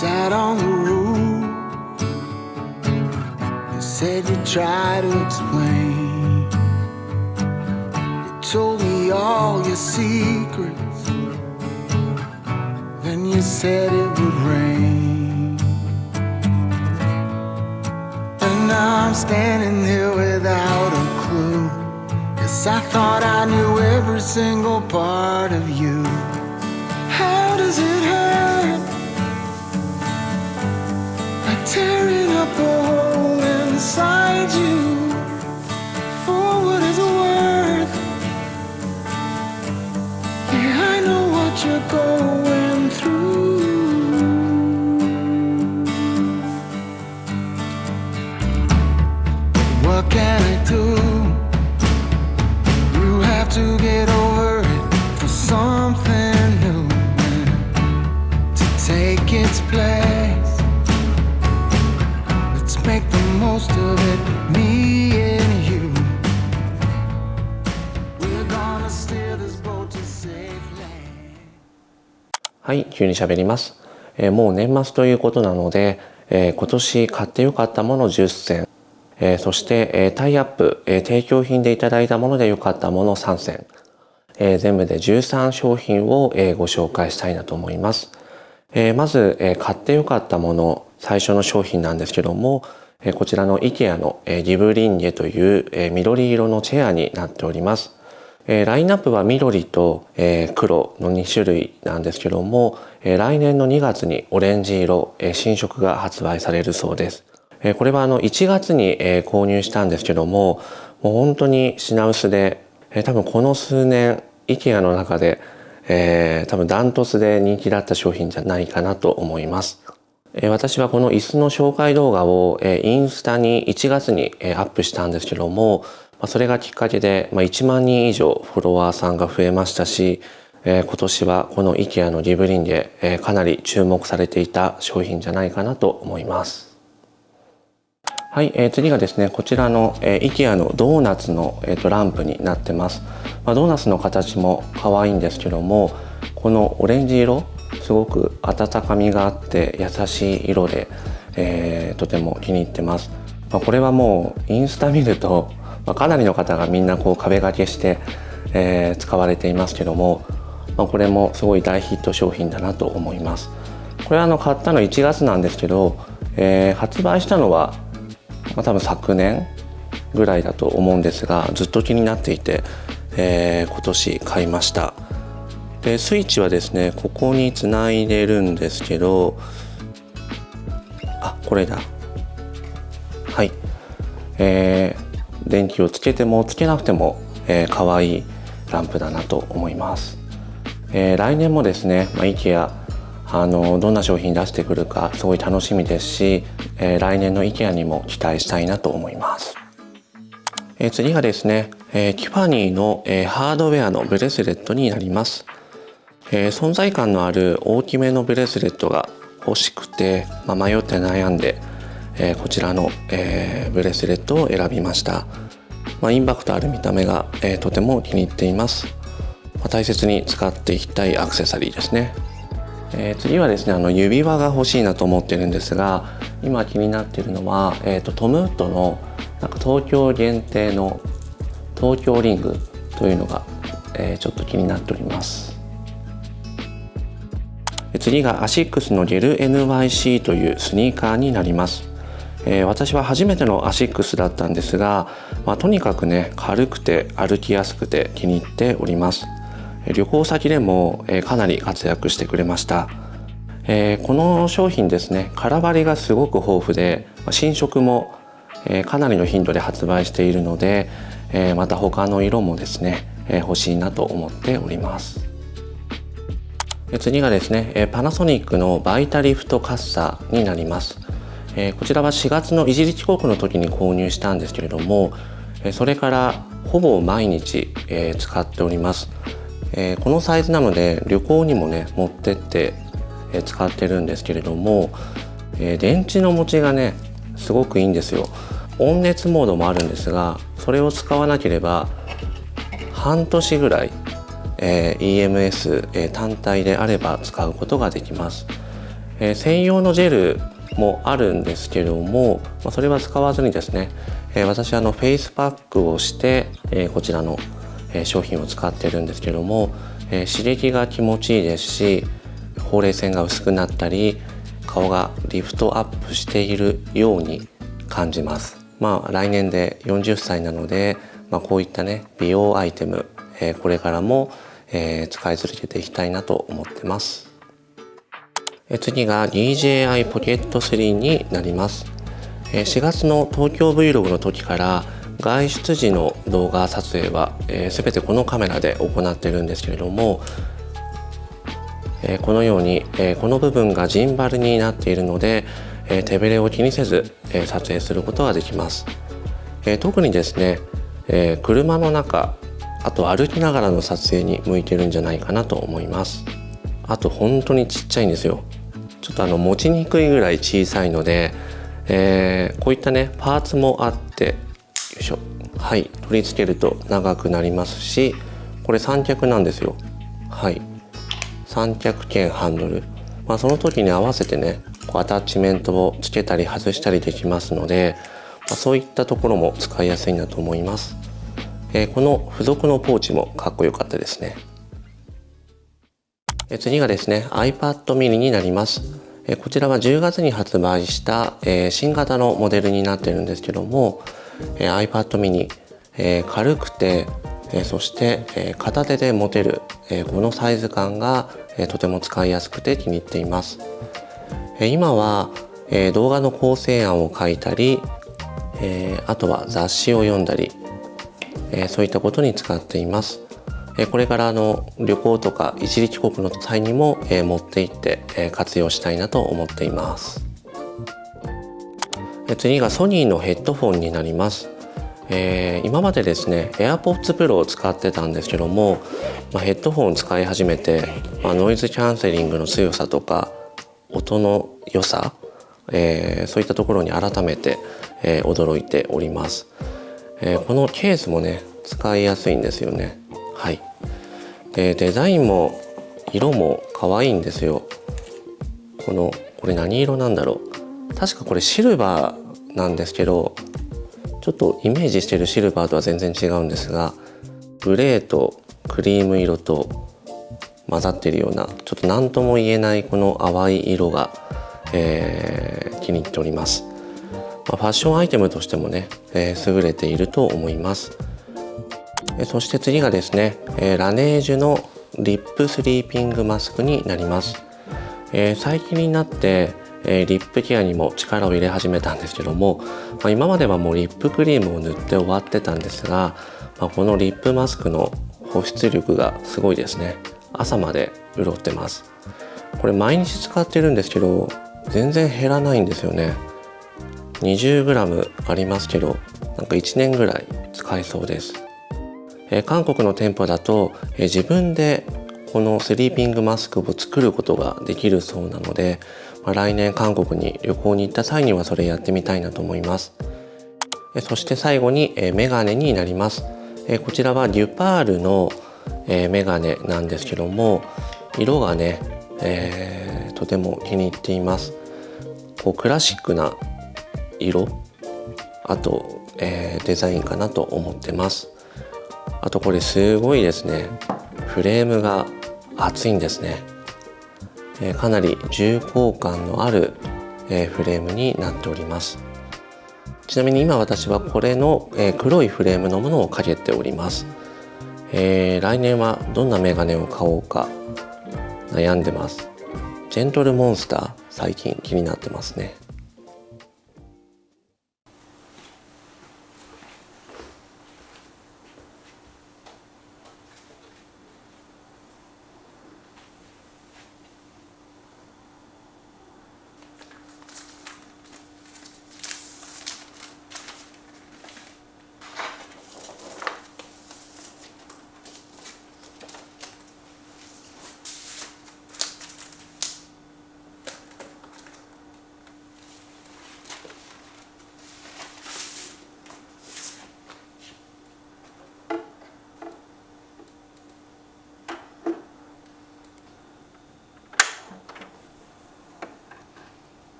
sat on the roof. You said you'd try to explain. You told me all your secrets. Then you said it would rain. And now I'm standing here without a clue. 'Cause I thought I knew every single part of you. How does it hurt? Like tearing up a hole inside you. For what it's worth, yeah, I know what you're going through. What can I do? You have to get over it for something new to take its place. Let's make the most of it, me and you. We're gonna steer this boat to safe land. はい、急に喋ります。もう年末ということなので、今年買ってよかったもの10選、そして、タイアップ、提供品でいただいたもので良かったもの3選、全部で13商品を、ご紹介したいなと思います。まず、買って良かったもの、最初の商品なんですけども、こちらの IKEA の、リブリンゲという、緑色のチェアになっております。ラインナップは緑と、黒の2種類なんですけども、来年の2月にオレンジ色、新色が発売されるそうです。これは1月に、購入したんですけども、もう本当に品薄で、多分この数年 IKEA の中で、多分ダントツで人気だった商品じゃないかなと思います。私はこの椅子の紹介動画を、インスタに1月に、アップしたんですけども、それがきっかけで、1万人以上フォロワーさんが増えましたし、今年はこの IKEA のリブリンゲ、かなり注目されていた商品じゃないかなと思います。はい、次がですね、こちらの、IKEA のドーナツの、ランプになってます。ドーナツの形も可愛いんですけども、このオレンジ色、すごく温かみがあって優しい色で、とても気に入ってます。これはもうインスタ見ると、かなりの方がみんなこう壁掛けして、使われていますけども、これもすごい大ヒット商品だなと思います。これは買ったの1月なんですけど、発売したのは多分昨年ぐらいだと思うんですが、ずっと気になっていて、今年買いました。でスイッチはですね、ここにつないでるんですけど、これだ。はい、電気をつけてもつけなくても、可愛いランプだなと思います。来年もですね、IKEAどんな商品出してくるかすごい楽しみですし、来年の IKEA にも期待したいなと思います。次がですね、ティファニーの、ハードウェアのブレスレットになります。存在感のある大きめのブレスレットが欲しくて、迷って悩んで、こちらの、ブレスレットを選びました。インパクトある見た目が、とても気に入っています。大切に使っていきたいアクセサリーですね。次はですね、指輪が欲しいなと思ってるんですが、今気になっているのは、トムウッドの東京限定の東京リングというのが、ちょっと気になっております。次がアシックスのゲル NYC というスニーカーになります。私は初めてのアシックスだったんですが、とにかくね、軽くて歩きやすくて気に入っております。旅行先でも、かなり活躍してくれました。この商品ですね、空張りがすごく豊富で、新色も、かなりの頻度で発売しているので、また他の色もですね、欲しいなと思っております。次がですね、パナソニックのバイタリフトカッサーになります。こちらは4月の一時帰国の時に購入したんですけれども、それからほぼ毎日、使っております。このサイズなので旅行にもね持ってって、使ってるんですけれども、電池の持ちがねすごくいいんですよ。温熱モードもあるんですが、それを使わなければ半年ぐらい、EMS、単体であれば使うことができます。専用のジェルもあるんですけれども、それは使わずにですね、私フェイスパックをして、こちらの商品を使っているんですけれども、刺激が気持ちいいですし、ほうれい線が薄くなったり顔がリフトアップしているように感じます。来年で40歳なので、こういったね美容アイテム、これからも、使い続けていきたいなと思ってます。次が DJI Pocket 3になります。4月の東京 Vlog の時から外出時の動画撮影は、全てこのカメラで行っているんですけれども、このように、この部分がジンバルになっているので、手ブレを気にせず、撮影することができます。特にですね、車の中、あと歩きながらの撮影に向いてるんじゃないかなと思います。あと本当にちっちゃいんですよ。ちょっと持ちにくいぐらい小さいので、こういったねパーツもあって、よいしょ、はい、取り付けると長くなりますし、これ三脚なんですよ。はい、三脚兼ハンドル、その時に合わせてねアタッチメントをつけたり外したりできますので、そういったところも使いやすいなと思います。この付属のポーチもかっこよかったですね。次がですね iPad mini になります。こちらは10月に発売した、新型のモデルになっているんですけども、iPad mini、軽くて、そして、片手で持てる、このサイズ感が、とても使いやすくて気に入っています。今は、動画の構成案を書いたり、あとは雑誌を読んだり、そういったことに使っています。これから旅行とか一時帰国の際にも、持って行って、活用したいなと思っています。次がソニーのヘッドフォンになります。今までですね AirPods Pro を使ってたんですけども、ヘッドフォンを使い始めて、ノイズキャンセリングの強さとか音の良さ、そういったところに改めて、驚いております。このケースもね使いやすいんですよね。はい、デザインも色も可愛いんですよ。これ何色なんだろう。確かこれシルバーなんですけど、ちょっとイメージしているシルバーとは全然違うんですが、グレーとクリーム色と混ざっているような、ちょっと何とも言えないこの淡い色が、気に入っております。ファッションアイテムとしてもね、優れていると思います。そして次がですね、ラネージュのリップスリーピングマスクになります。最近になって、リップケアにも力を入れ始めたんですけども、今まではもうリップクリームを塗って終わってたんですが、このリップマスクの保湿力がすごいですね。朝まで潤ってます。これ毎日使ってるんですけど全然減らないんですよね。20g ありますけど、なんか1年ぐらい使えそうです。韓国の店舗だと、自分でこのスリーピングマスクを作ることができるそうなので、来年韓国に旅行に行った際にはそれやってみたいなと思います。そして最後にメガネになります。こちらはデュパールのメガネなんですけども、色がね、とても気に入っています。クラシックな色、あと、デザインかなと思ってます。あとこれすごいですね、フレームが厚いんですね。かなり重厚感のある、フレームになっております。ちなみに今私はこれの、黒いフレームのものをかけております。来年はどんなメガネを買おうか悩んでます。ジェントルモンスター、最近気になってますね。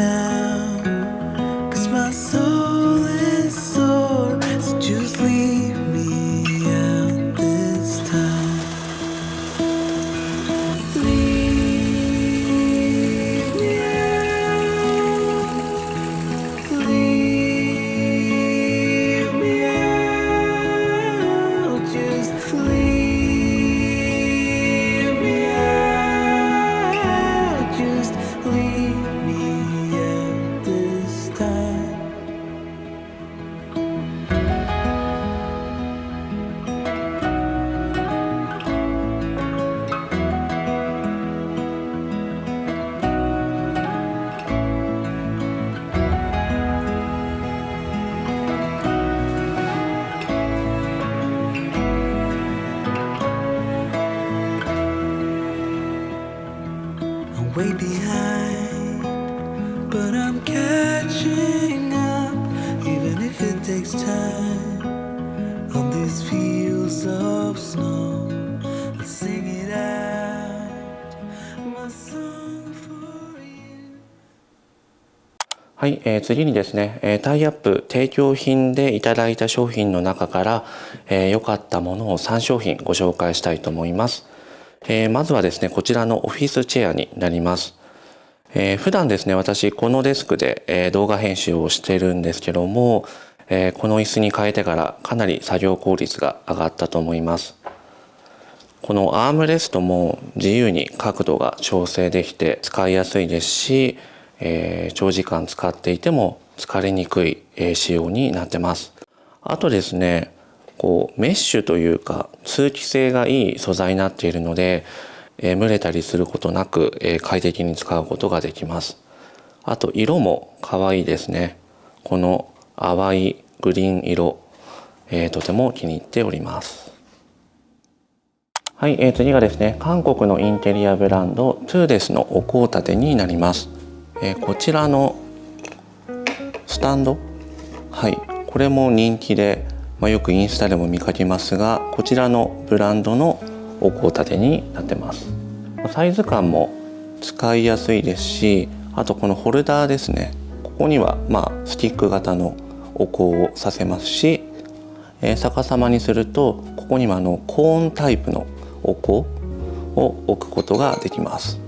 now, 'cause my soul is sore, so just leave me out this time. Leave me out. Leave me out. Just leave me out. Just leave me out this time. I'm way behind, but I'm catching up, even if it takes time. On these fields of snow, I'll sing it out, my song for you. はい、次にですね、タイアップ提供品でいただいた商品の中から、良かったものを3商品ご紹介したいと思います。まずはですね、こちらのオフィスチェアになります。普段ですね、私このデスクで、動画編集をしてるんですけども、この椅子に変えてからかなり作業効率が上がったと思います。このアームレストも自由に角度が調整できて使いやすいですし、長時間使っていても疲れにくい、仕様になってます。あとですね、こうメッシュというか通気性がいい素材になっているので、蒸れたりすることなく、快適に使うことができます。あと色も可愛いですね。この淡いグリーン色、とても気に入っております。はい、次がですね、韓国のインテリアブランドトゥーデスのお香立てになります。こちらのスタンド、はい、これも人気で、よくインスタでも見かけますが、こちらのブランドのお香立てになってます。サイズ感も使いやすいですし、あとこのホルダーですね、ここにはスティック型のお香をさせますし、逆さまにするとここにはコーンタイプのお香を置くことができます。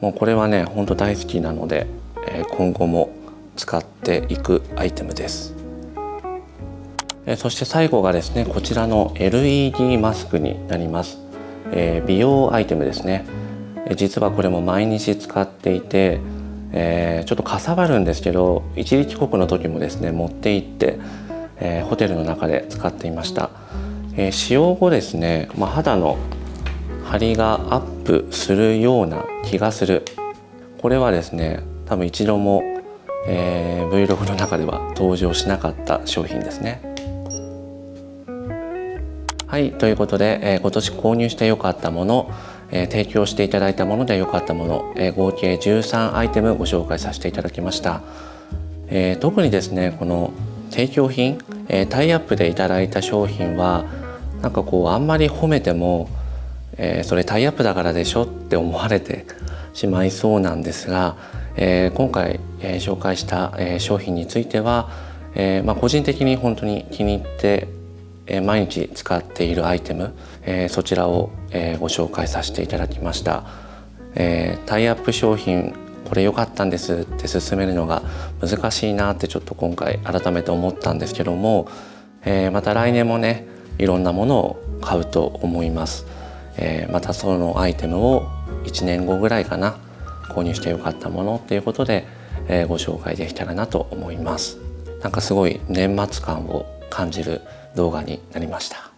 もうこれはね、本当大好きなので、今後も使っていくアイテムです。そして最後がですね、こちらの LED マスクになります。美容アイテムですね。実はこれも毎日使っていて、ちょっとかさばるんですけど、一時帰国の時もですね持って行って、ホテルの中で使っていました。使用後ですね、肌の張りがアップするような気がする。これはですね、多分一度も、Vlog の中では登場しなかった商品ですね。はい、ということで、今年購入して良かったもの、提供していただいたもので良かったもの、合計13アイテムご紹介させていただきました。特にですね、この提供品、タイアップでいただいた商品はなんかこうあんまり褒めても、それタイアップだからでしょって思われてしまいそうなんですが、今回、紹介した、商品については、個人的に本当に気に入って毎日使っているアイテム、そちらを、ご紹介させていただきました。タイアップ商品これ良かったんですって勧めるのが難しいなってちょっと今回改めて思ったんですけども、また来年もねいろんなものを買うと思います。またそのアイテムを1年後ぐらいかな購入して良かったものっていうことで、ご紹介できたらなと思います。なんかすごい年末感を感じる動画になりました。